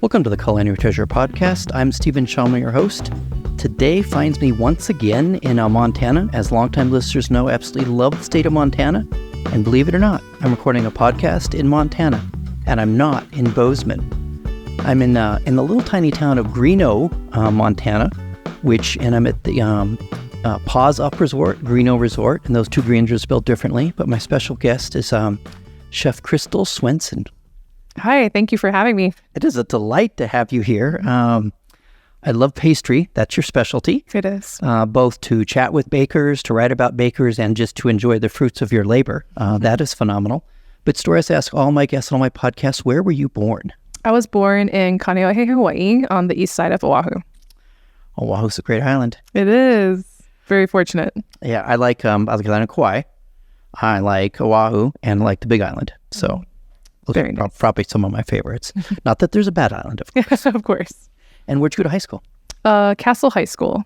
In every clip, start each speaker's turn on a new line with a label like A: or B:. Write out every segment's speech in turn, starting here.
A: Welcome to the Culinary Treasure Podcast. I'm Steven Shomler, your host. Today finds me once again in Montana. As longtime listeners know, I absolutely love the state of Montana. And believe it or not, I'm recording a podcast in Montana, and I'm not in Bozeman. I'm in the little tiny town of Greenough, Montana, and I'm at the Paws Up Resort, Greenough Resort, and those two greens are spelled differently. But my special guest is Chef Krystle Swenson.
B: Hi, thank you for having me.
A: It is a delight to have you here. I love pastry. That's your specialty.
B: It is.
A: Both to chat with bakers, to write about bakers, and just to enjoy the fruits of your labor. That is phenomenal. But stories I ask all my guests on my podcast, where were you born?
B: I was born in Kaneohe, Hawaii, on the east side of Oahu.
A: Oahu's a great island.
B: It is. Very fortunate.
A: Yeah, I like Island of Kauai. I like Oahu, and I like the Big Island. So,
B: Very nice.
A: Probably some of my favorites. Not that there's a bad island, of course.
B: Of course.
A: And where'd you go to high school?
B: Castle High School.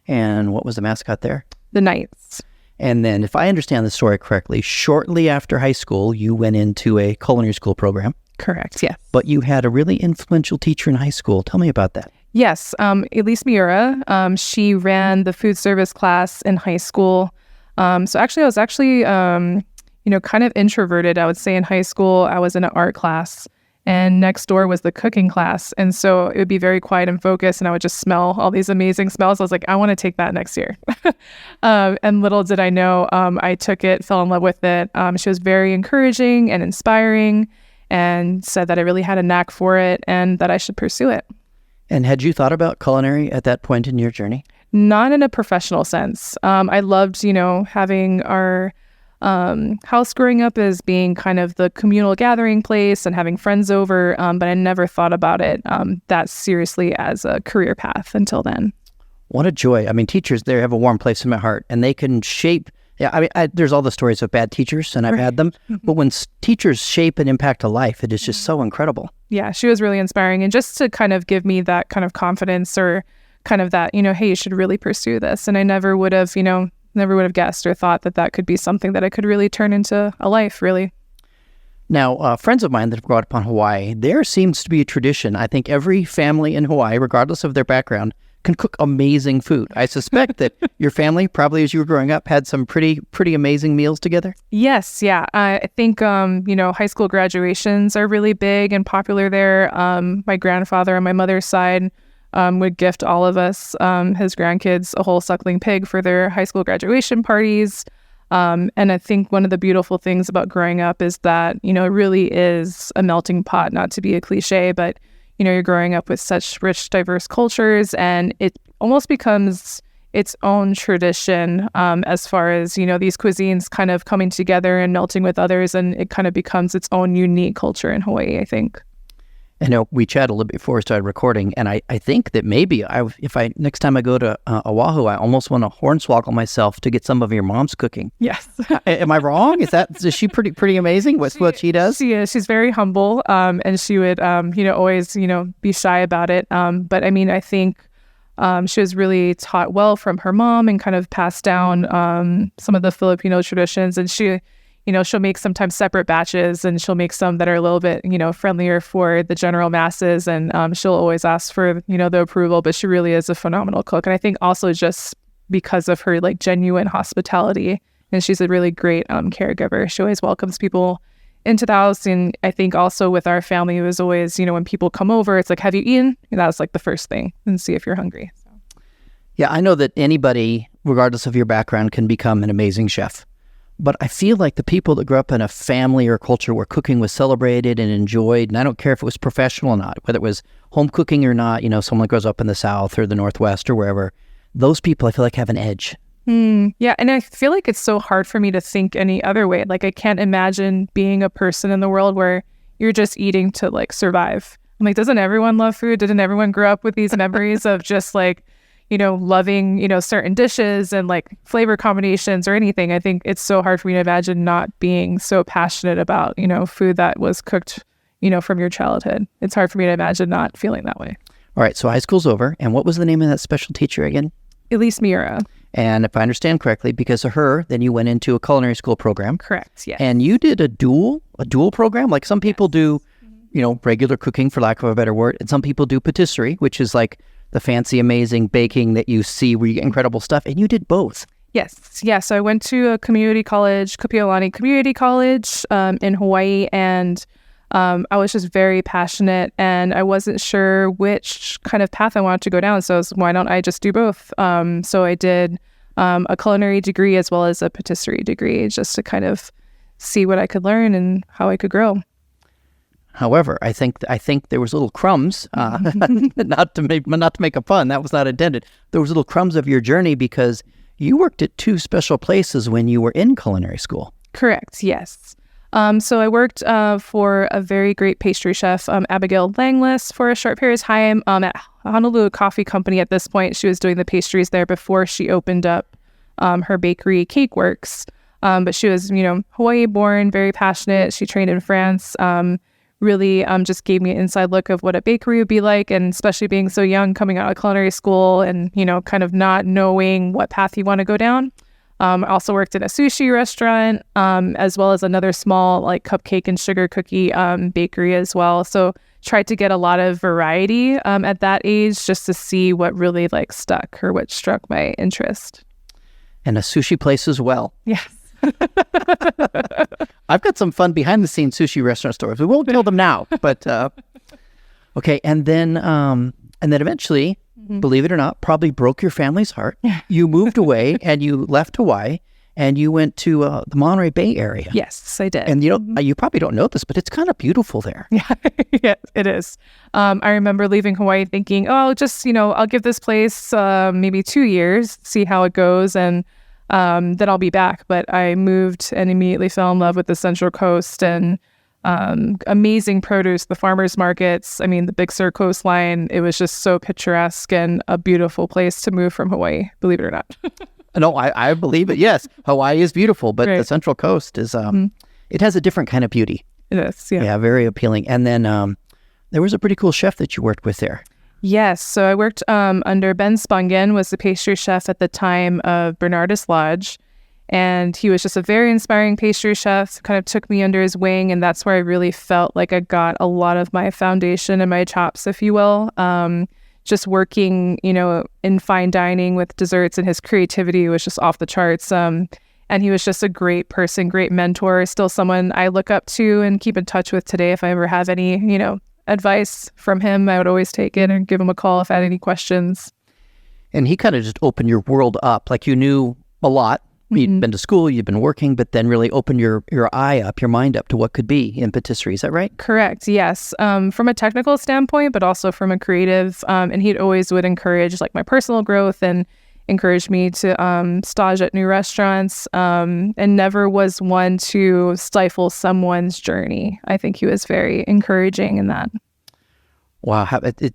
A: And what was the mascot there?
B: The Knights.
A: And then, if I understand the story correctly, shortly after high school, you went into a culinary school program.
B: Correct, yes.
A: But you had a really influential teacher in high school. Tell me about that.
B: Yes, Elise Miura. She ran the food service class in high school. So actually, I was kind of introverted, I would say, in high school. I was in an art class, and next door was the cooking class. And so it would be very quiet and focused, and I would just smell all these amazing smells. I was like, I want to take that next year. And little did I know, I took it, fell in love with it. She was very encouraging and inspiring, and said that I really had a knack for it and that I should pursue it.
A: And had you thought about culinary at that point in your journey?
B: Not in a professional sense. I loved, having our house growing up as being kind of the communal gathering place and having friends over, but I never thought about it that seriously as a career path until then.
A: What a joy. I mean, teachers, they have a warm place in my heart, and they can shape. Yeah, I mean, there's all the stories of bad teachers, and I've had them, but when teachers shape and impact a life, it is just so incredible.
B: Yeah, she was really inspiring, and just to kind of give me that kind of confidence or kind of that, hey, you should really pursue this. And I never would have guessed or thought that could be something that I could really turn into a life, really.
A: Now, friends of mine that have grown up on Hawaii, there seems to be a tradition. I think every family in Hawaii, regardless of their background, can cook amazing food. I suspect that your family, probably as you were growing up, had some pretty amazing meals together.
B: Yes, yeah. I think, high school graduations are really big and popular there. My grandfather on my mother's side would gift all of us, his grandkids, a whole suckling pig for their high school graduation parties. And I think one of the beautiful things about growing up is that, it really is a melting pot, not to be a cliche, but, you're growing up with such rich, diverse cultures, and it almost becomes its own tradition as far as, these cuisines kind of coming together and melting with others, and it kind of becomes its own unique culture in Hawaii, I think.
A: I know we chatted a little bit before we started recording, and I think that maybe if next time I go to Oahu, I almost want to hornswoggle myself to get some of your mom's cooking.
B: Yes.
A: Am I wrong? Is she pretty amazing? What she does?
B: She is. She's very humble, and she would always be shy about it. But I mean, I think she was really taught well from her mom and kind of passed down some of the Filipino traditions, and she'll make sometimes separate batches, and she'll make some that are a little bit, friendlier for the general masses. And she'll always ask for, the approval, but she really is a phenomenal cook. And I think also just because of her genuine hospitality, and she's a really great caregiver. She always welcomes people into the house. And I think also with our family, it was always, when people come over, it's like, have you eaten? And that's the first thing, and see if you're hungry. So.
A: Yeah, I know that anybody, regardless of your background, can become an amazing chef. But I feel like the people that grew up in a family or culture where cooking was celebrated and enjoyed, and I don't care if it was professional or not, whether it was home cooking or not, someone that grows up in the South or the Northwest or wherever, those people I feel like have an edge.
B: Yeah, and I feel like it's so hard for me to think any other way. I can't imagine being a person in the world where you're just eating to survive. I'm like, doesn't everyone love food? Didn't everyone grow up with these memories of just loving, certain dishes and flavor combinations or anything? I think it's so hard for me to imagine not being so passionate about, food that was cooked, from your childhood. It's hard for me to imagine not feeling that way.
A: All right. So high school's over. And what was the name of that special teacher again?
B: Elise Miura.
A: And if I understand correctly, because of her, then you went into a culinary school program.
B: Correct, yes.
A: And you did a dual program? Like some people do regular cooking, for lack of a better word. And some people do patisserie, which is like the fancy, amazing baking that you see where you get incredible stuff. And you did both.
B: Yes. Yeah. So I went to a community college, Kapiolani Community College in Hawaii, and I was just very passionate, and I wasn't sure which kind of path I wanted to go down. So why don't I just do both? So I did a culinary degree as well as a patisserie degree, just to kind of see what I could learn and how I could grow.
A: However, I think there was little crumbs, not to make a pun. That was not intended. There was little crumbs of your journey because you worked at two special places when you were in culinary school.
B: Correct. Yes. So I worked for a very great pastry chef, Abigail Langless, for a short period of time at Honolulu Coffee Company. At this point, she was doing the pastries there before she opened up her bakery, Cake Works. But she was, Hawaii born, very passionate. She trained in France. Really just gave me an inside look of what a bakery would be like, and especially being so young, coming out of culinary school and, kind of not knowing what path you want to go down. I also worked in a sushi restaurant, as well as another small cupcake and sugar cookie bakery as well. So tried to get a lot of variety at that age just to see what really stuck or what struck my interest.
A: And a sushi place as well.
B: Yes.
A: I've got some fun behind the scenes sushi restaurant stories. We won't tell them now, but okay. And then eventually, believe it or not, probably broke your family's heart. You moved away and you left Hawaii and you went to the Monterey Bay area.
B: Yes, I did.
A: And you probably don't know this, but it's kind of beautiful there.
B: Yeah, yeah, it is. I remember leaving Hawaii thinking, just, I'll give this place maybe 2 years, see how it goes, and then I'll be back. But I moved and immediately fell in love with the Central Coast and amazing produce, the farmers markets. I mean, the Big Sur coastline. It was just so picturesque and a beautiful place to move from Hawaii, believe it or not.
A: No, I believe it. Yes, Hawaii is beautiful, but
B: right.
A: The Central Coast is, it has a different kind of beauty.
B: It is, yeah.
A: Yeah, very appealing. And then there was a pretty cool chef that you worked with there.
B: Yes. So I worked under Ben Spungen, was the pastry chef at the time of Bernardus Lodge. And he was just a very inspiring pastry chef, kind of took me under his wing. And that's where I really felt like I got a lot of my foundation and my chops, if you will. Just working, in fine dining with desserts, and his creativity was just off the charts. And he was just a great person, great mentor, still someone I look up to and keep in touch with today. If I ever have any, advice from him, I would always take it and give him a call if I had any questions.
A: And he kind of just opened your world up. Like you knew a lot. You'd been to school, you'd been working, but then really opened your eye up, your mind up to what could be in patisserie. Is that right?
B: Correct. Yes. From a technical standpoint, but also from a creative. And he always would encourage my personal growth and encouraged me to stage at new restaurants, and never was one to stifle someone's journey. I think he was very encouraging in that.
A: Wow,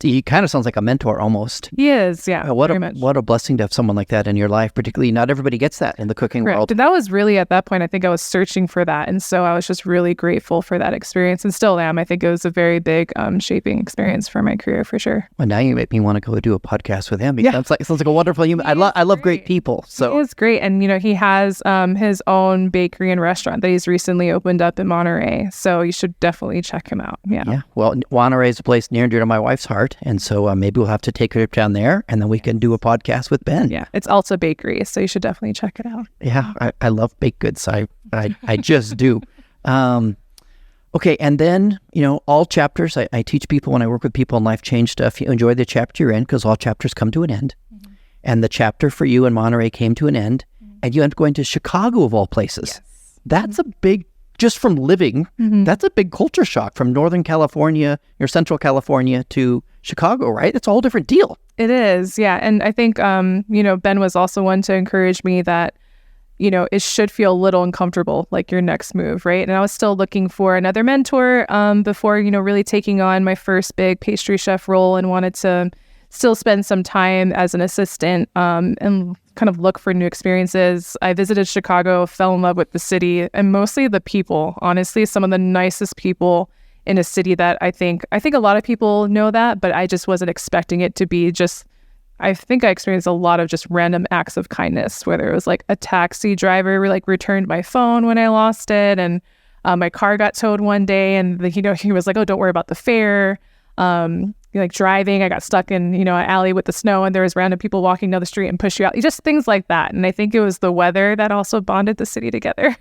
A: he kind of sounds like a mentor almost.
B: He is, yeah.
A: What a blessing to have someone like that in your life, particularly not everybody gets that in the cooking world.
B: And that was really, at that point, I think I was searching for that. And so I was just really grateful for that experience, and still am. I think it was a very big shaping experience for my career, for sure.
A: Well, now you make me want to go do a podcast with him. It sounds like a wonderful human. I love great people. So
B: he is great. And, he has his own bakery and restaurant that he's recently opened up in Monterey. So you should definitely check him out. Yeah.
A: Well, Monterey is a place near and dear to my wife's heart, and so maybe we'll have to take her down there, and then we can do a podcast with Ben.
B: Yeah, it's also bakery, so you should definitely check it out.
A: Yeah, I love baked goods. I just do. Okay, and then all chapters. I teach people when I work with people in life change stuff. You enjoy the chapter you're in because all chapters come to an end, and the chapter for you in Monterey came to an end, and you end up going to Chicago of all places.
B: Yes.
A: That's a big. Just from living, that's a big culture shock from Northern California or Central California to Chicago, right? It's a whole different deal.
B: It is, yeah. And I think, Ben was also one to encourage me that, it should feel a little uncomfortable, like your next move, right? And I was still looking for another mentor before, really taking on my first big pastry chef role, and wanted to still spend some time as an assistant and kind of look for new experiences. I visited Chicago, fell in love with the city, and mostly the people. Honestly, some of the nicest people in a city that I think a lot of people know that, but I just wasn't expecting it to be just. I think I experienced a lot of just random acts of kindness, whether it was a taxi driver returned my phone when I lost it, and My car got towed one day, and he was like, "Oh, don't worry about the fare." Like driving, I got stuck in an alley with the snow, and there was random people walking down the street and push you out. Just things like that. And I think it was the weather that also bonded the city together,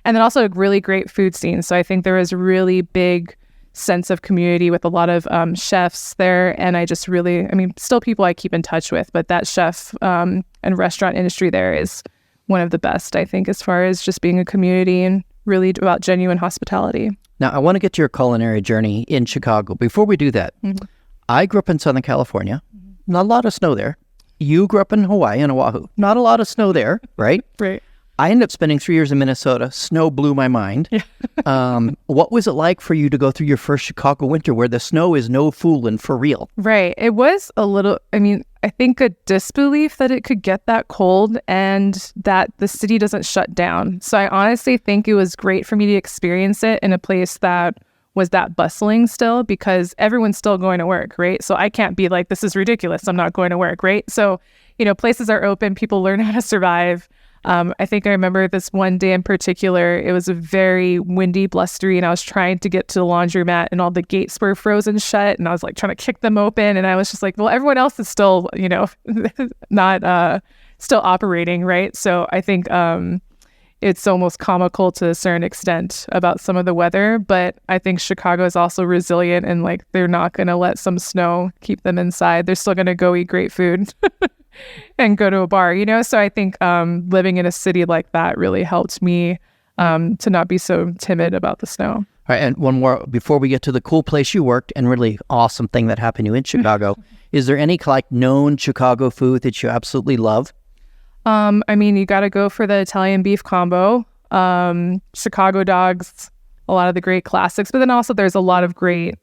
B: and then also a really great food scene. So I think there was really big sense of community with a lot of chefs there, and I just really, still people I keep in touch with, but that chef and restaurant industry there is one of the best, I think, as far as just being a community and really about genuine hospitality.
A: Now, I want to get to your culinary journey in Chicago. Before we do that, I grew up in Southern California. Not a lot of snow there. You grew up in Hawaii and Oahu. Not a lot of snow there, right?
B: Right.
A: I ended up spending 3 years in Minnesota. Snow blew my mind. Yeah. What was it like for you to go through your first Chicago winter where the snow is no fooling for real?
B: Right. It was a little, I think a disbelief that it could get that cold and that the city doesn't shut down. So I honestly think it was great for me to experience it in a place that was that bustling still, because everyone's still going to work, right? So I can't be like, this is ridiculous, I'm not going to work, right? So, places are open, people learn how to survive. I think I remember this one day in particular, it was a very windy, blustery, and I was trying to get to the laundromat and all the gates were frozen shut, and I was like trying to kick them open, and I was just like, well, everyone else is still, not still operating, right? So I think it's almost comical to a certain extent about some of the weather, but I think Chicago is also resilient, and like they're not going to let some snow keep them inside. They're still going to go eat great food and go to a bar, So I think living in a city like that really helped me to not be so timid about the snow. All
A: right, and one more before we get to the cool place you worked and really awesome thing that happened to you in Chicago. Is there any known Chicago food that you absolutely love?
B: You got to go for the Italian beef combo, Chicago dogs, a lot of the great classics, but then also there's a lot of great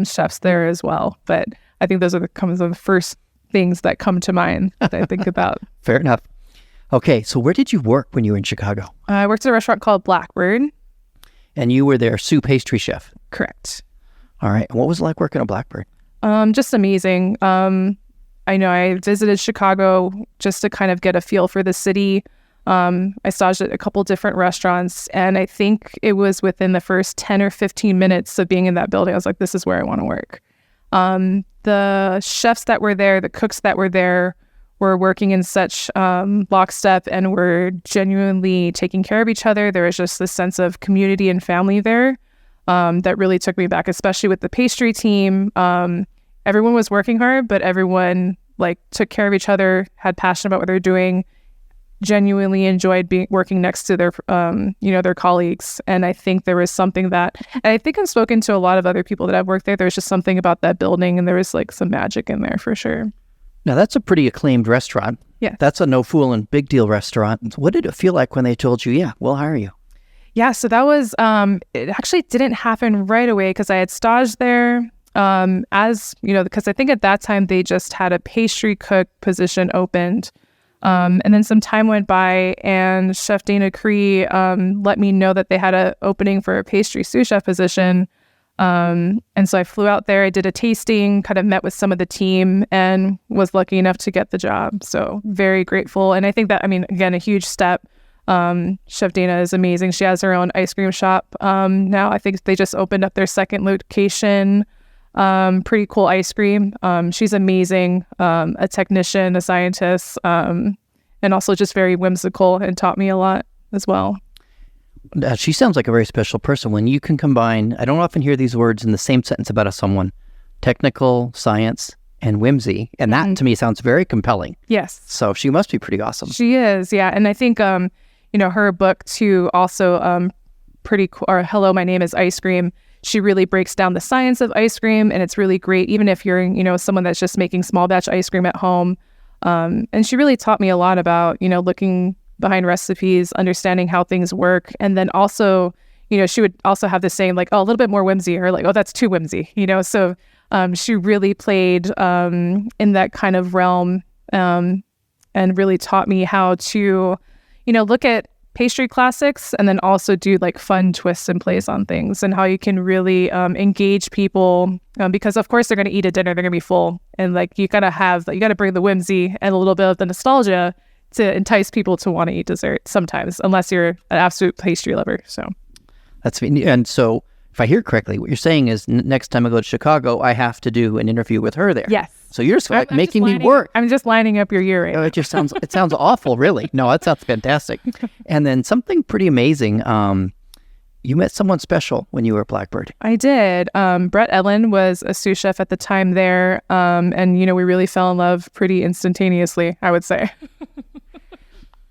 B: chefs there as well. But I think those are the first things that come to mind that I think about.
A: Fair enough. Okay, so where did you work when you were in Chicago?
B: I worked at a restaurant called Blackbird.
A: And you were their sous pastry chef?
B: Correct.
A: All right. What was it like working at Blackbird?
B: Just amazing. I know I visited Chicago just to kind of get a feel for the city. I staged at a couple different restaurants, and I think it was within the first 10 or 15 minutes of being in that building, I was like, this is where I want to work. The chefs that were there, the cooks that were there, were working in such lockstep and were genuinely taking care of each other. There was just this sense of community and family there that really took me back, especially with the pastry team. Everyone was working hard, but everyone took care of each other, had passion about what they're doing, genuinely enjoyed working next to their their colleagues. And I think there was something that, and I think I've spoken to a lot of other people that have worked there. There's just something about that building, and there was some magic in there for sure.
A: Now that's a pretty acclaimed restaurant.
B: Yeah,
A: that's a no fooling big deal restaurant. What did it feel like when they told you, yeah, we'll hire you?
B: Yeah, so that was it actually didn't happen right away because I had staged there. Because I think at that time they just had a pastry cook position opened. And then some time went by and Chef Dana Cree let me know that they had an opening for a pastry sous chef position. And so I flew out there, I did a tasting, kind of met with some of the team and was lucky enough to get the job. So very grateful. And I think that, again, a huge step. Chef Dana is amazing. She has her own ice cream shop now. I think they just opened up their second location. Pretty cool ice cream. She's amazing, a technician, a scientist, and also just very whimsical and taught me a lot as well.
A: She sounds like a very special person. When you can combine, I don't often hear these words in the same sentence about someone, technical, science, and whimsy. And that to me sounds very compelling.
B: Yes.
A: So she must be pretty awesome.
B: She is, yeah. And I think, her book too, also pretty cool, or Hello, My Name is Ice Cream. She really breaks down the science of ice cream, and it's really great, even if you're, someone that's just making small batch ice cream at home. And she really taught me a lot about, looking behind recipes, understanding how things work. And then also, she would also have this saying a little bit more whimsy, or oh, that's too whimsy, So she really played in that kind of realm and really taught me how to, look at pastry classics and then also do fun twists and plays on things, and how you can really engage people because of course they're going to eat a dinner, they're going to be full, and you got to bring the whimsy and a little bit of the nostalgia to entice people to want to eat dessert sometimes, unless you're an absolute pastry lover. So
A: That's and so if I hear correctly, what you're saying is next time I go to Chicago, I have to do an interview with her there.
B: Yes.
A: So you're like making me work.
B: I'm just lining up your year right now.
A: It just sounds awful, really. No, that sounds fantastic. And then something pretty amazing. You met someone special when you were at Blackbird.
B: I did. Brett Ellen was a sous chef at the time there. And, we really fell in love pretty instantaneously, I would say.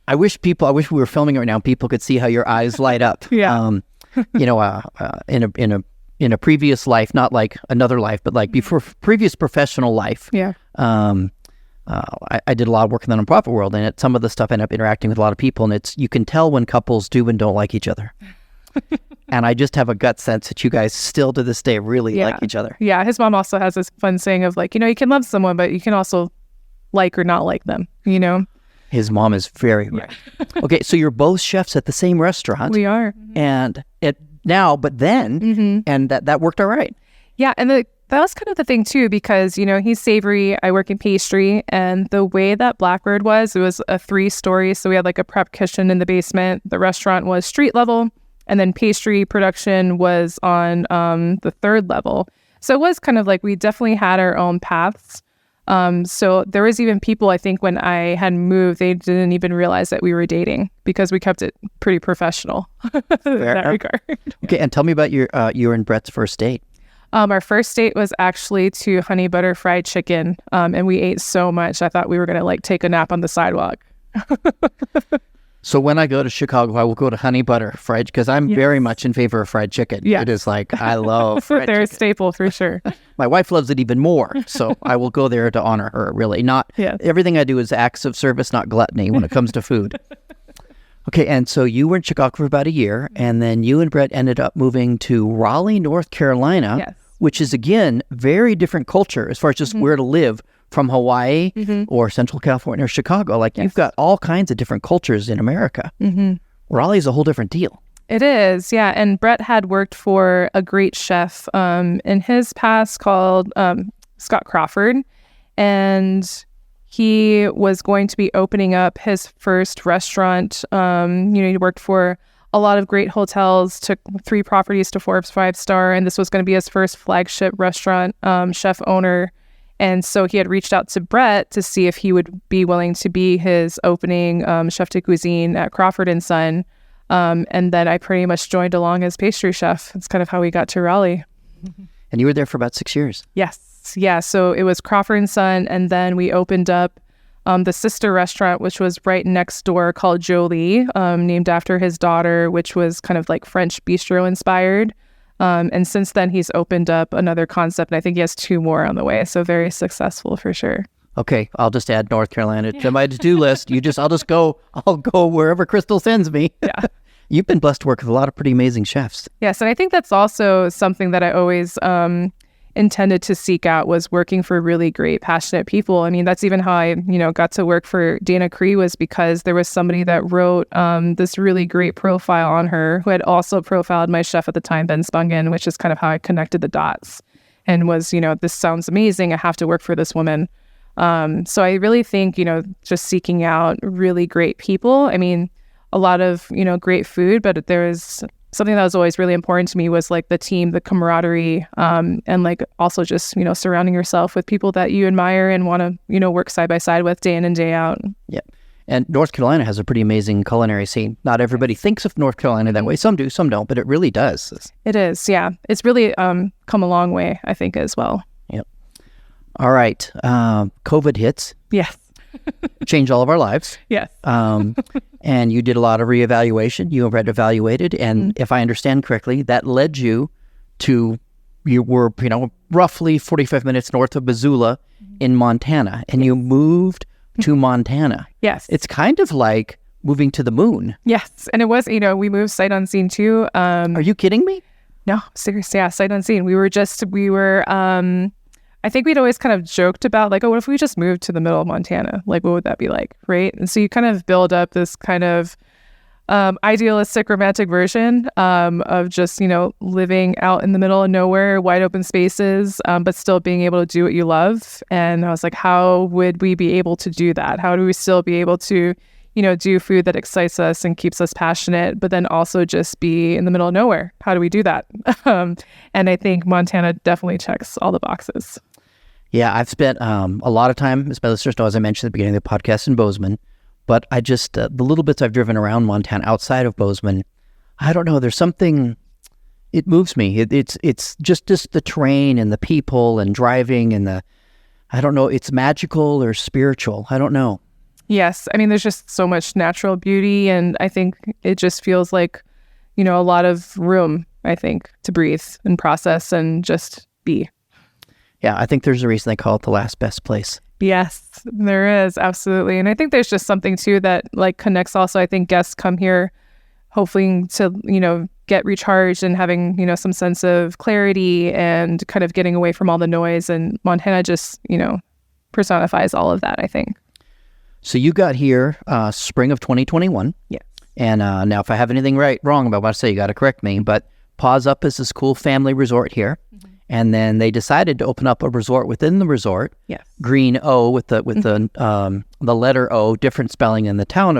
A: I wish we were filming right now. People could see how your eyes light up.
B: Yeah.
A: In a previous life, not like another life, but like before previous professional life.
B: Yeah.
A: I did a lot of work in the nonprofit world, and some of the stuff I ended up interacting with a lot of people, and you can tell when couples do and don't like each other. And I just have a gut sense that you guys still to this day really like each other.
B: Yeah. His mom also has this fun saying of like, you can love someone, but you can also like or not like them,
A: His mom is very right. Okay, so you're both chefs at the same restaurant.
B: We are.
A: And but then, and that worked all right.
B: Yeah, and that was kind of the thing too, because, he's savory, I work in pastry, and the way that Blackbird it was a 3-story, so we had like a prep kitchen in the basement. The restaurant was street level, and then pastry production was on the 3rd level. So it was kind of like we definitely had our own paths. So there was even people, I think, when I had moved, they didn't even realize that we were dating because we kept it pretty professional in that regard.
A: Okay, and tell me about your and Brett's first date.
B: Our first date was actually to honey butter fried chicken, and we ate so much I thought we were gonna take a nap on the sidewalk.
A: So when I go to Chicago, I will go to honey butter fried, because I'm very much in favor of fried chicken. Yeah. It is like, I love fried chicken.
B: They're a staple for sure.
A: My wife loves it even more, so I will go there to honor her, really. Everything I do is acts of service, not gluttony when it comes to food. Okay, and so you were in Chicago for about a year, and then you and Brett ended up moving to Raleigh, North Carolina, which is, again, very different culture as far as just where to live from Hawaii or Central California or Chicago. You've got all kinds of different cultures in America. Raleigh's a whole different deal.
B: It is, yeah. And Brett had worked for a great chef in his past called Scott Crawford. And he was going to be opening up his first restaurant. He worked for a lot of great hotels, took 3 properties to Forbes 5-star, and this was going to be his first flagship restaurant, chef owner. And so he had reached out to Brett to see if he would be willing to be his opening chef de cuisine at Crawford & Son. And then I pretty much joined along as pastry chef. That's kind of how we got to Raleigh.
A: And you were there for about 6 years.
B: Yes. Yeah. So it was Crawford & Son. And then we opened up the sister restaurant, which was right next door, called Jolie, named after his daughter, which was kind of like French bistro inspired. And since then, he's opened up another concept, and I think he has 2 more on the way. So very successful for sure.
A: Okay, I'll just add North Carolina to my to-do list. I'll go wherever Krystle sends me.
B: Yeah.
A: You've been blessed to work with a lot of pretty amazing chefs.
B: Yes, and I think that's also something that I always intended to seek out, was working for really great, passionate people. I mean, that's even how I, got to work for Dana Cree, was because there was somebody that wrote this really great profile on her, who had also profiled my chef at the time, Ben Spungen, which is kind of how I connected the dots and was, this sounds amazing. I have to work for this woman. So I really think, just seeking out really great people. I mean, a lot of, great food, but there's something that was always really important to me was like the team, the camaraderie, and like also just, surrounding yourself with people that you admire and want to, work side by side with day in and day out. Yeah.
A: And North Carolina has a pretty amazing culinary scene. Not everybody thinks of North Carolina that way. Some do, some don't, but it really does.
B: It is, yeah. It's really come a long way, I think, as well.
A: Yep. All right. COVID hits.
B: Yes.
A: Changed all of our lives.
B: Yes.
A: And you did a lot of reevaluation. You were evaluated. And if I understand correctly, that led you to, you were, roughly 45 minutes north of Missoula in Montana. And you moved to Montana.
B: Yes.
A: It's kind of like moving to the moon.
B: Yes. And it was, we moved sight unseen too.
A: Are you kidding me?
B: No, seriously. Yeah, sight unseen. I think we'd always kind of joked about like, oh, what if we just moved to the middle of Montana? Like, what would that be like? Right. And so you kind of build up this kind of idealistic romantic version of just, living out in the middle of nowhere, wide open spaces, but still being able to do what you love. And I was like, how would we be able to do that? How do we still be able to, do food that excites us and keeps us passionate, but then also just be in the middle of nowhere. How do we do that? And I think Montana definitely checks all the boxes.
A: Yeah, I've spent a lot of time, as my listeners know, as I mentioned at the beginning of the podcast, in Bozeman. But I just, the little bits I've driven around Montana outside of Bozeman, I don't know, there's something, it moves me. It's just the terrain and the people and driving and I don't know, it's magical or spiritual. I don't know.
B: Yes. I mean, there's just so much natural beauty. And I think it just feels like, a lot of room, I think, to breathe and process and just be.
A: Yeah, I think there's a reason they call it the last best place.
B: Yes, there is. Absolutely. And I think there's just something too that connects also. I think guests come here hoping to, get recharged and having, some sense of clarity and kind of getting away from all the noise. And Montana just, personifies all of that, I think.
A: So you got here spring of 2021.
B: Yeah.
A: And now if I have anything wrong about what I say, you got to correct me. But Paws Up is this cool family resort here. Mm-hmm. And then they decided to open up a resort within the resort.
B: Yes.
A: Greenough with the letter O, different spelling in the town,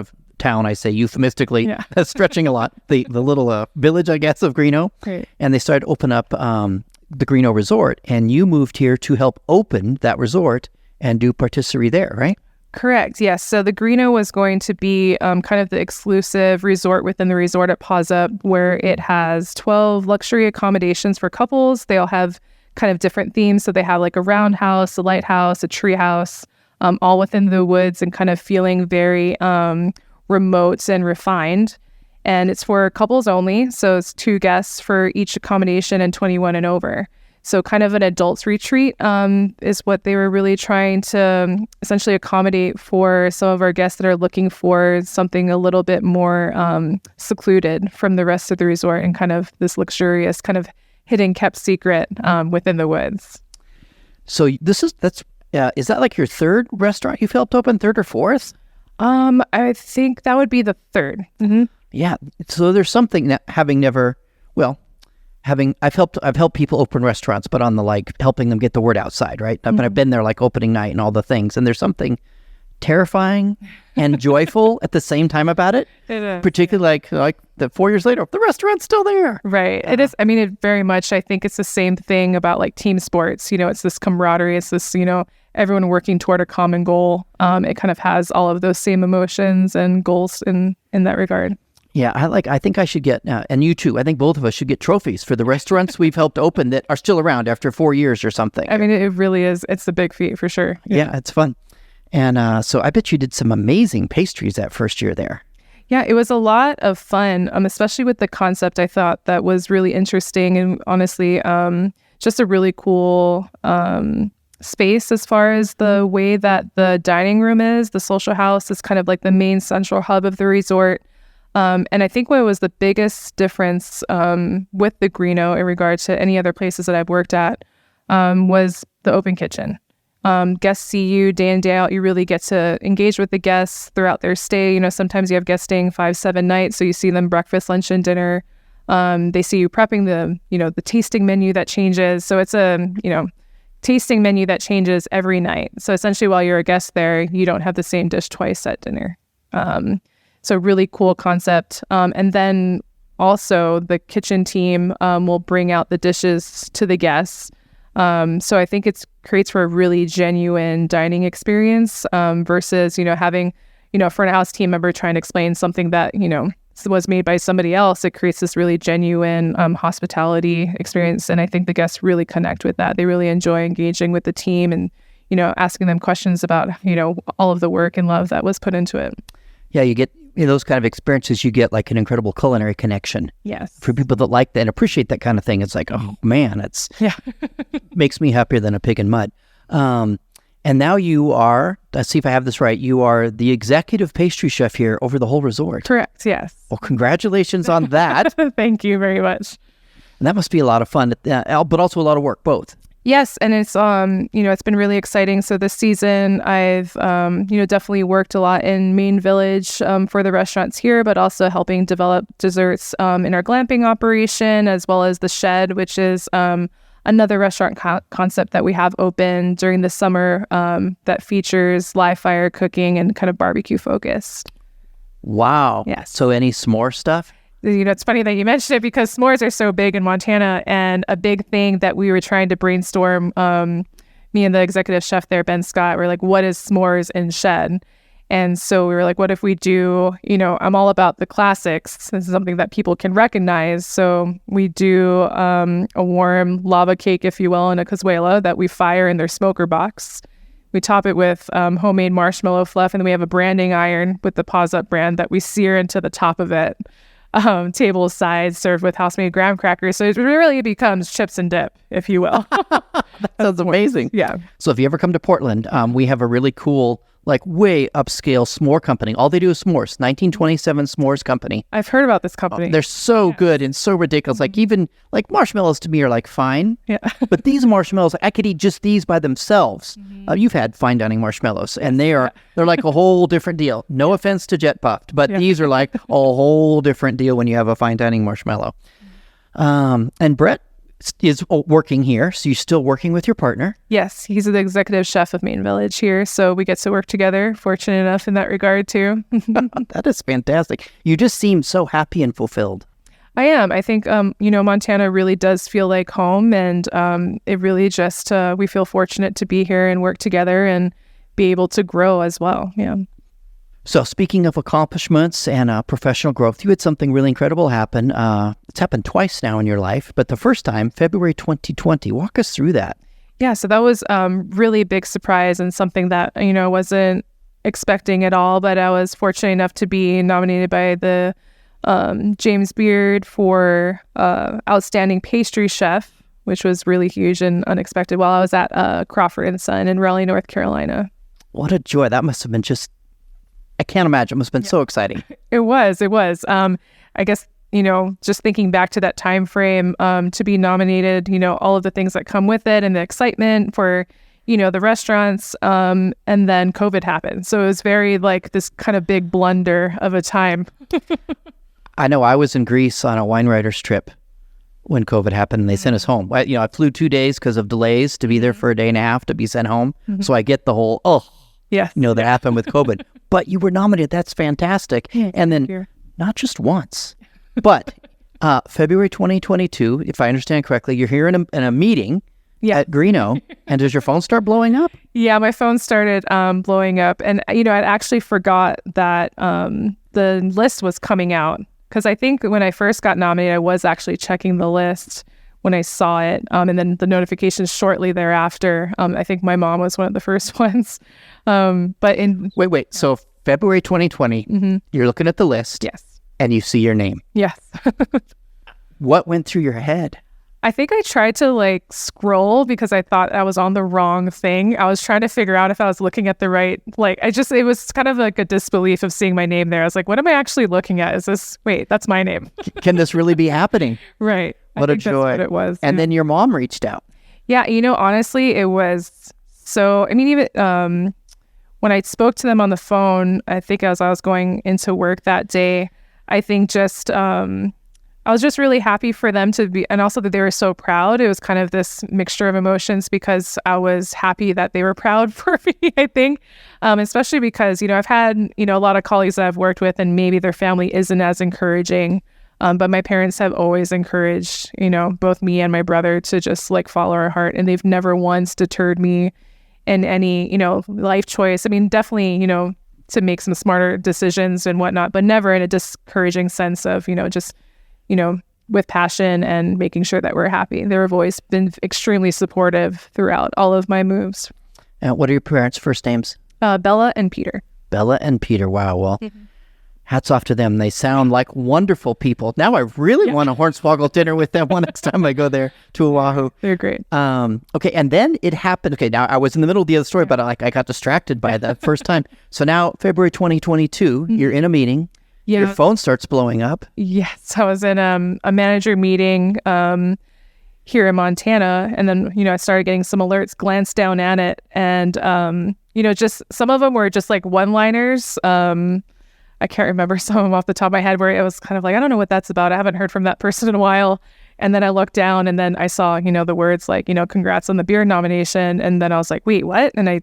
A: I say euphemistically, stretching a lot, the little village, I guess, of Greenough.
B: Great.
A: And they started to open up the Greenough resort. And you moved here to help open that resort and do patisserie there, right?
B: Correct. Yes. So the Greenough was going to be kind of the exclusive resort within the resort at Paws Up, where it has 12 luxury accommodations for couples. They all have kind of different themes. So they have a roundhouse, a lighthouse, a tree house, all within the woods and kind of feeling very remote and refined. And it's for couples only. So it's 2 guests for each accommodation and 21 and over. So kind of an adults retreat is what they were really trying to essentially accommodate for some of our guests that are looking for something a little bit more secluded from the rest of the resort and kind of this luxurious kind of hidden kept secret within the woods.
A: So is that your third restaurant you've helped open, third or fourth?
B: I think that would be the third. Mm-hmm.
A: Yeah. So there's something that I've helped people open restaurants, but on the helping them get the word outside, right? Mm-hmm. I've been there opening night and all the things, and there's something terrifying and joyful at the same time about it.
B: It is.
A: Particularly like the 4 years later, the restaurant's still there.
B: Right. Yeah. It is. I mean, it very much. I think it's the same thing about team sports. It's this camaraderie. It's this everyone working toward a common goal. It kind of has all of those same emotions and goals in that regard.
A: Yeah, I think I should get, and you too, I think both of us should get trophies for the restaurants we've helped open that are still around after 4 years or something.
B: I mean, it really is. It's a big feat for sure.
A: Yeah, it's fun. And so I bet you did some amazing pastries that first year there.
B: Yeah, it was a lot of fun, especially with the concept. I thought that was really interesting and honestly, just a really cool space as far as the way that the dining room is. The social house is kind of the main central hub of the resort. And I think what was the biggest difference with the Greenough in regard to any other places that I've worked at was the open kitchen. Guests see you day in, day out. You really get to engage with the guests throughout their stay. Sometimes you have guests staying 5-7 nights, so you see them breakfast, lunch, and dinner. They see you prepping the tasting menu that changes. So it's a tasting menu that changes every night. So essentially, while you're a guest there, you don't have the same dish twice at dinner. So really cool concept. And then also the kitchen team will bring out the dishes to the guests. So I think it creates for a really genuine dining experience versus, having, a front of house team member trying to explain something that, was made by somebody else. It creates this really genuine hospitality experience. And I think the guests really connect with that. They really enjoy engaging with the team and, asking them questions about, all of the work and love that was put into it.
A: Yeah, you get those kind of experiences, you get an incredible culinary connection.
B: Yes.
A: For people that like that and appreciate that kind of thing, it's oh man, it's makes me happier than a pig in mud. And now you are, let's see if I have this right, you are the executive pastry chef here over the whole resort.
B: Correct, yes.
A: Well, congratulations on that.
B: Thank you very much.
A: And that must be a lot of fun, but also a lot of work, both.
B: Yes, and it's it's been really exciting. So this season, I've definitely worked a lot in Main Village for the restaurants here, but also helping develop desserts in our glamping operation, as well as the Shed, which is another restaurant concept that we have open during the summer that features live fire cooking and kind of barbecue focused.
A: Wow.
B: Yes.
A: So any s'more stuff?
B: It's funny that you mentioned it because s'mores are so big in Montana, and a big thing that we were trying to brainstorm, me and the executive chef there, Ben Scott, were like, what is s'mores in shed? And so we were like, what if we do, I'm all about the classics. This is something that people can recognize. So we do a warm lava cake, if you will, in a cazuela that we fire in their smoker box. We top it with homemade marshmallow fluff, and then we have a branding iron with the Paws Up brand that we sear into the top of it. Table side served with house-made graham crackers. So it really becomes chips and dip, if you will.
A: That sounds amazing.
B: Yeah.
A: So if you ever come to Portland, we have a really cool, way upscale s'more company. All they do is s'mores. 1927 s'mores company.
B: I've heard about this company.
A: They're so good and so ridiculous. Even marshmallows to me are fine.
B: Yeah.
A: But these marshmallows, I could eat just these by themselves. You've had fine dining marshmallows, and they're like a whole different deal. No offense to Jet Puffed, but these are like a whole different deal when you have a fine dining marshmallow. And Brett is working here, so you're still working with your partner.
B: Yes, he's the executive chef of Main Village here, so we get to work together. Fortunate enough in that regard too.
A: That is fantastic. You just seem so happy and fulfilled.
B: I am. I think Montana really does feel like home, and it really just we feel fortunate to be here and work together and be able to grow as well. Yeah.
A: So speaking of accomplishments and professional growth, you had something really incredible happen. It's happened twice now in your life, but the first time, February 2020. Walk us through that.
B: Yeah, so that was really a big surprise and something that, wasn't expecting at all, but I was fortunate enough to be nominated by the James Beard for Outstanding Pastry Chef, which was really huge and unexpected while I was at Crawford & Son in Raleigh, North Carolina. What
A: a joy. That must have been I can't imagine. It must have been so exciting.
B: It was. I guess, just thinking back to that time frame, to be nominated, all of the things that come with it and the excitement for, the restaurants, and then COVID happened. So it was very this kind of big blunder of a time.
A: I know I was in Greece on a wine writer's trip when COVID happened, and they sent us home. I flew 2 days because of delays to be there for a day and a half to be sent home. So I get the whole, that happened with COVID. But you were nominated. That's fantastic. And then not just once, but February 2022, if I understand correctly, you're here in a meeting at Greenough, and does your phone start blowing up?
B: Yeah, my phone started blowing up. And, I'd actually forgot that the list was coming out. Because I think when I first got nominated, I was actually checking the list when I saw it. And then the notifications shortly thereafter. I think my mom was one of the first ones. Wait. So February 2020, you're looking at the list. Yes.
A: And you see your name.
B: Yes.
A: What went through your head?
B: I think I tried to scroll because I thought I was on the wrong thing. I was trying to figure out if I was looking at the right, it was kind of like a disbelief of seeing my name there. I was like, what am I actually looking at? Wait, that's my name. Can
A: this really be happening?
B: Right.
A: What a joy.
B: That's what it was.
A: And then your mom reached out.
B: Yeah. Honestly, it was so, even when I spoke to them on the phone, I think as I was going into work that day, I think just, I was just really happy for them to be, and also that they were so proud. It was kind of this mixture of emotions because I was happy that they were proud for me, I think, especially because, I've had, a lot of colleagues that I've worked with and maybe their family isn't as encouraging. But my parents have always encouraged, both me and my brother to just follow our heart. And they've never once deterred me in any, life choice. I mean, definitely, to make some smarter decisions and whatnot, but never in a discouraging sense of, just with passion and making sure that we're happy. They've always been extremely supportive throughout all of my moves.
A: What are your parents' first names?
B: Bella and Peter.
A: Bella and Peter. Wow. Well, hats off to them. They sound like wonderful people. Now I really want a hornswoggle dinner with them next time I go there to Oahu.
B: They're great.
A: Okay. And then it happened. Okay. Now I was in the middle of the other story, but I got distracted by that first time. So now February 2022, you're in a meeting. Yeah. Your phone starts blowing up.
B: Yes. I was in a manager meeting here in Montana. And then, I started getting some alerts, glanced down at it. And, just some of them were just one-liners. I can't remember some of them off the top of my head where it was kind of I don't know what that's about. I haven't heard from that person in a while. And then I looked down and then I saw, the words congrats on the beer nomination. And then I was like, wait, what? And I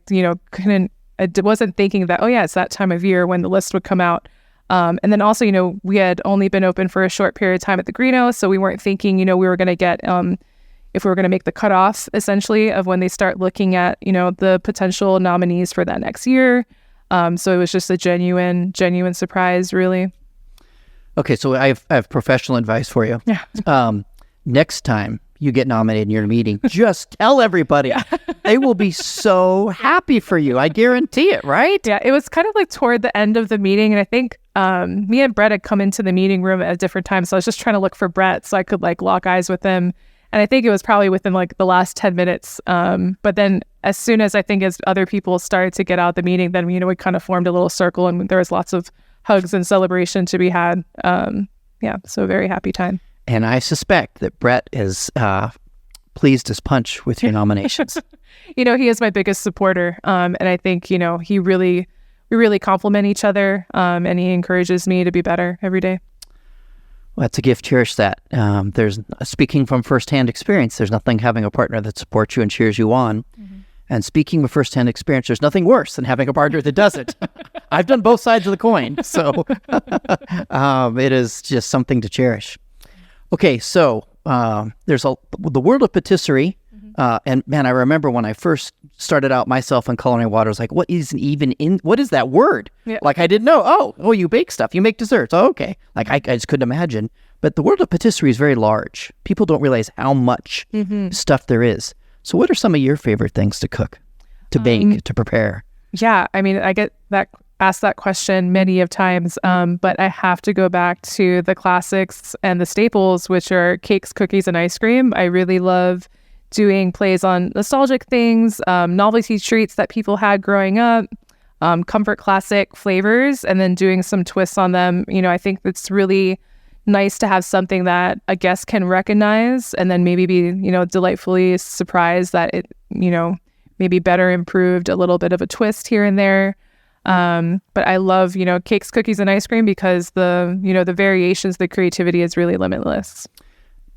B: wasn't thinking that, it's that time of year when the list would come out. And then also, we had only been open for a short period of time at the Greenough, so we weren't thinking, we were going to get, if we were going to make the cutoff, essentially, of when they start looking at, the potential nominees for that next year. So it was just a genuine surprise, really.
A: Okay, so I have professional advice for you.
B: Yeah.
A: Next time you get nominated in your meeting, just tell everybody. Yeah. They will be so happy for you. I guarantee it, right?
B: Yeah, it was kind of like toward the end of the meeting. And I think me and Brett had come into the meeting room at different times. So I was just trying to look for Brett so I could lock eyes with him. And I think it was probably within the last 10 minutes. But then as soon as other people started to get out of the meeting, then, we kind of formed a little circle and there was lots of hugs and celebration to be had. So a very happy time.
A: And I suspect that Brett is pleased as punch with your nominations.
B: He is my biggest supporter. And I think, we really complement each other. And he encourages me to be better every day.
A: Well, that's a gift. Cherish that. There's speaking from firsthand experience, there's nothing having a partner that supports you and cheers you on. Mm-hmm. And speaking of firsthand experience, there's nothing worse than having a partner that doesn't. I've done both sides of the coin. So it is just something to cherish. Okay, so there's the world of patisserie. Mm-hmm. And man, I remember when I first started out myself in culinary water, I was like, what is that word? Yeah. I didn't know. Oh, you bake stuff, you make desserts. Oh, okay. I just couldn't imagine. But the world of patisserie is very large. People don't realize how much stuff there is. So what are some of your favorite things to cook, to bake, to prepare?
B: Yeah, I get asked that question many of times, but I have to go back to the classics and the staples, which are cakes, cookies, and ice cream. I really love doing plays on nostalgic things, novelty treats that people had growing up, comfort classic flavors, and then doing some twists on them. I think it's really nice to have something that a guest can recognize and then maybe be, delightfully surprised that it, maybe better improved, a little bit of a twist here and there. But I love, cakes, cookies, and ice cream because the variations, the creativity is really limitless.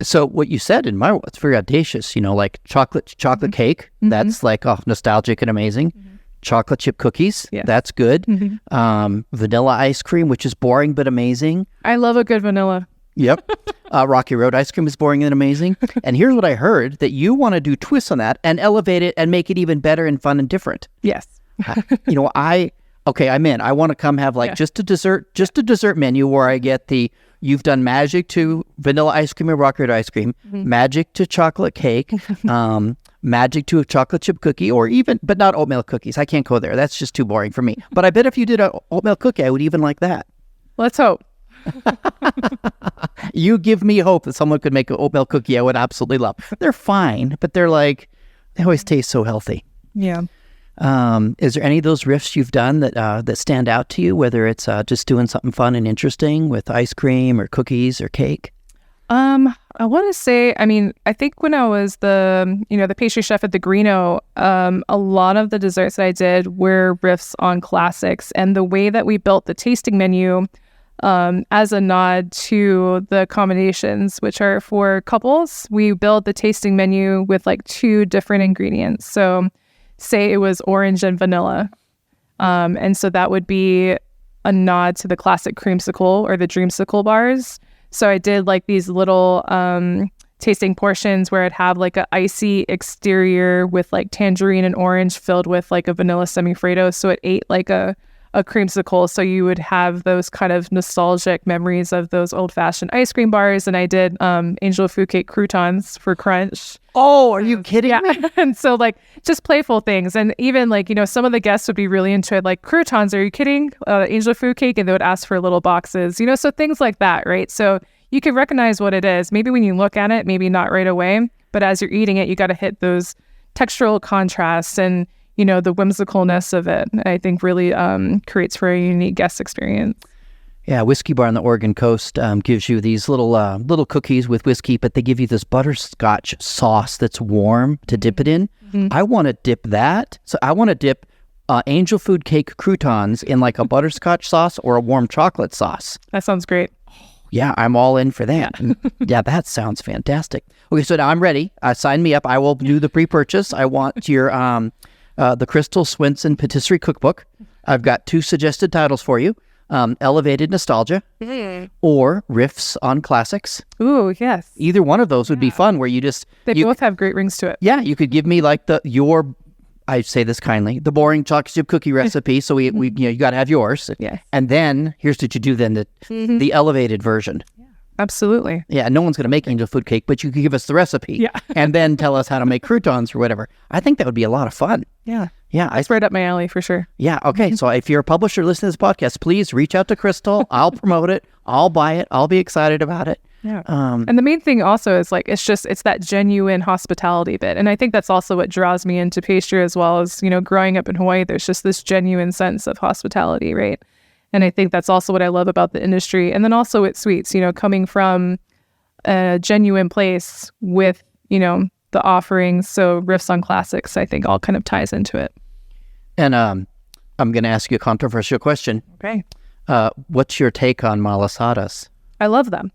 A: So what you said in my world, it's very audacious, chocolate
B: Mm-hmm.
A: cake, that's nostalgic and amazing. Mm-hmm. Chocolate chip cookies, that's good. Mm-hmm. Vanilla ice cream, which is boring but amazing.
B: I love a good vanilla.
A: Yep. Rocky Road ice cream is boring and amazing. And here's what I heard, that you want to do twists on that and elevate it and make it even better and fun and different.
B: Yes.
A: I'm in. I want to come have just a dessert menu where I get you've done magic to vanilla ice cream or Rocky Road ice cream, magic to chocolate cake, magic to a chocolate chip cookie, but not oatmeal cookies. I can't go there. That's just too boring for me. But I bet if you did an oatmeal cookie, I would even like that.
B: Let's hope.
A: You give me hope that someone could make an oatmeal cookie I would absolutely love. They're fine, but they always taste so healthy.
B: Yeah.
A: Is there any of those riffs you've done that stand out to you, whether it's just doing something fun and interesting with ice cream or cookies or cake?
B: I want to say, I think when I was the pastry chef at the Greenough, a lot of the desserts that I did were riffs on classics, and the way that we built the tasting menu, as a nod to the accommodations, which are for couples, we build the tasting menu with 2 different ingredients. So say it was orange and vanilla. And so that would be a nod to the classic creamsicle or the dreamsicle bars. So I did these little tasting portions where I'd have a icy exterior with tangerine and orange filled with a vanilla semifreddo. So it ate like a creamsicle. So you would have those kind of nostalgic memories of those old-fashioned ice cream bars. And I did angel food cake croutons for crunch.
A: Oh, are you kidding me?
B: And so just playful things. And even some of the guests would be really into it, croutons, are you kidding? Angel food cake. And they would ask for little boxes, so things like that, right? So you can recognize what it is. Maybe when you look at it, maybe not right away, but as you're eating it, you got to hit those textural contrasts and, the whimsicalness of it, I think really creates for a unique guest experience.
A: Yeah, Whiskey Bar on the Oregon coast gives you these little cookies with whiskey, but they give you this butterscotch sauce that's warm to dip it in. Mm-hmm. I want to dip that. So I want to dip angel food cake croutons in a butterscotch sauce or a warm chocolate sauce.
B: That sounds great.
A: Yeah, I'm all in for that. Yeah, that sounds fantastic. Okay, so now I'm ready. Sign me up. I will do the pre-purchase. I want your the Krystle Swenson Patisserie Cookbook. I've got 2 suggested titles for you. elevated nostalgia or riffs on classics.
B: Ooh, yes.
A: Either one of those would be fun where you just...
B: They both have great rings to it.
A: Yeah, you could give me like I say this kindly, the boring chocolate chip cookie recipe. So we you got to have yours.
B: Yeah.
A: And then here's what you do then, the elevated version.
B: Yeah, absolutely.
A: Yeah, no one's going to make angel food cake, but you could give us the recipe.
B: Yeah.
A: And then tell us how to make croutons or whatever. I think that would be a lot of fun.
B: Yeah.
A: Yeah.
B: It's right up my alley for sure.
A: Yeah. Okay. So if you're a publisher listening to this podcast, please reach out to Krystle. I'll promote it. I'll buy it. I'll be excited about it.
B: Yeah. And the main thing also is like, it's that genuine hospitality bit. And I think that's also what draws me into pastry as well as, growing up in Hawaii, there's just this genuine sense of hospitality, right? And I think that's also what I love about the industry. And then also with sweets, coming from a genuine place with, the offerings. So riffs on classics, I think all kind of ties into it.
A: And I'm going to ask you a controversial question.
B: Okay.
A: What's your take on malasadas?
B: I love them.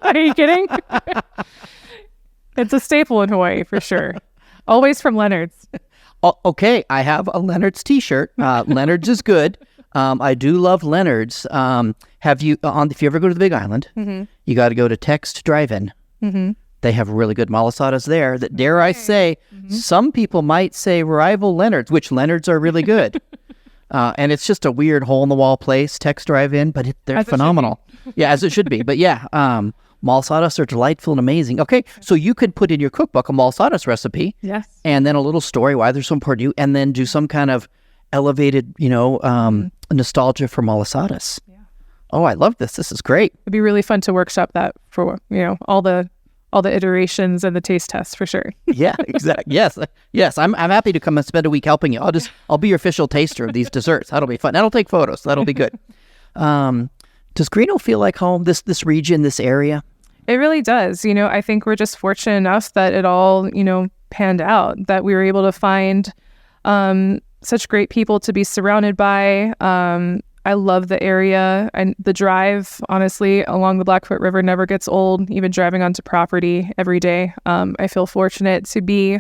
B: Are you kidding? It's a staple in Hawaii for sure. Always from Leonard's.
A: Oh, okay, I have a Leonard's t-shirt. Leonard's is good. I do love Leonard's. If you ever go to the Big Island, you got to go to Text Drive-In. They have really good malasadas there that, dare I say, some people might say rival Leonard's, which Leonard's are really good. And it's just a weird hole-in-the-wall place, Text Drive-In, but they're phenomenal. Yeah, as it should be. But yeah, malasadas are delightful and amazing. Okay, so you could put in your cookbook a malasadas recipe.
B: Yes. And
A: then a little story why they're so important to you, and then do some kind of elevated, nostalgia for malasadas. Yeah. Oh, I love this. This is great.
B: It'd be really fun to workshop that for, all the iterations and the taste tests for sure.
A: Yeah, exactly. Yes. I'm happy to come and spend a week helping you. I'll be your official taster of these desserts. That'll be fun. That'll take photos. That'll be good. Does Greenough feel like home? This region, this area?
B: It really does. I think we're just fortunate enough that it all, panned out, that we were able to find such great people to be surrounded by. I love the area, and the drive, honestly, along the Blackfoot River never gets old, even driving onto property every day. I feel fortunate to be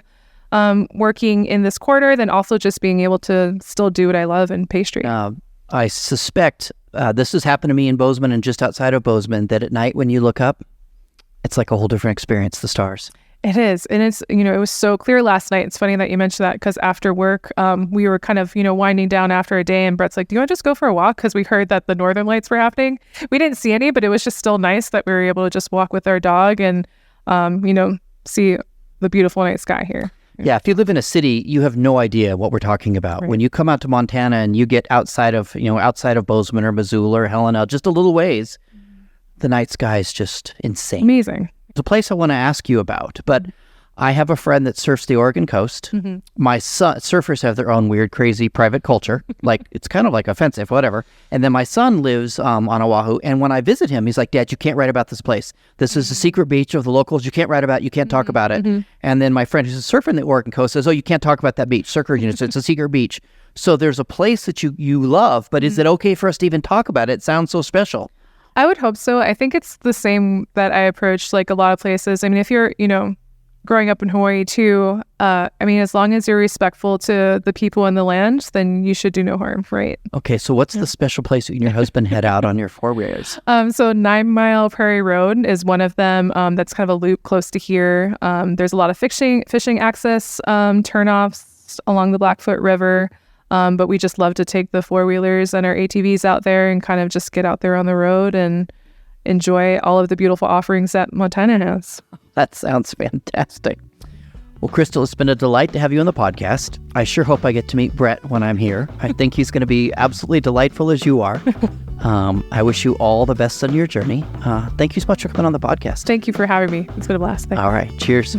B: working in this quarter, then also just being able to still do what I love in pastry.
A: I suspect this has happened to me in Bozeman and just outside of Bozeman, that at night when you look up, it's like a whole different experience, the stars.
B: It is. And it's, it was so clear last night. It's funny that you mentioned that because after work, we were kind of, winding down after a day, and Brett's like, do you want to just go for a walk? Because we heard that the northern lights were happening. We didn't see any, but it was just still nice that we were able to just walk with our dog and, see the beautiful night sky here.
A: Yeah, if you live in a city, you have no idea what we're talking about. Right. When you come out to Montana and you get outside of Bozeman or Missoula or Helena, just a little ways, the night sky is just insane.
B: Amazing.
A: It's a place I want to ask you about, but I have a friend that surfs the Oregon coast. Mm-hmm. My son, surfers have their own weird, crazy private culture. Like, it's kind of like offensive, whatever. And then my son lives on Oahu, and when I visit him, he's like, Dad, you can't write about this place. This is a secret beach of the locals. You can't write about it. You can't talk about it. Mm-hmm. And then my friend who's surfing the Oregon coast says, oh, you can't talk about that beach. It's a secret beach. So there's a place that you love, but is it okay for us to even talk about it? It sounds so special.
B: I would hope so. I think it's the same that I approach like a lot of places. I mean, if you're, growing up in Hawaii too, as long as you're respectful to the people and the land, then you should do no harm, right? Okay, so what's the special place you and your husband head out on your 4-wheelers? So 9 Mile Prairie Road is one of them. That's kind of a loop close to here. There's a lot of fishing access turnoffs along the Blackfoot River. But we just love to take the 4-wheelers and our ATVs out there and kind of just get out there on the road and enjoy all of the beautiful offerings that Montana has. That sounds fantastic. Well, Krystle, it's been a delight to have you on the podcast. I sure hope I get to meet Brett when I'm here. I think he's going to be absolutely delightful as you are. I wish you all the best on your journey. Thank you so much for coming on the podcast. Thank you for having me. It's been a blast. Thanks. All right. Cheers.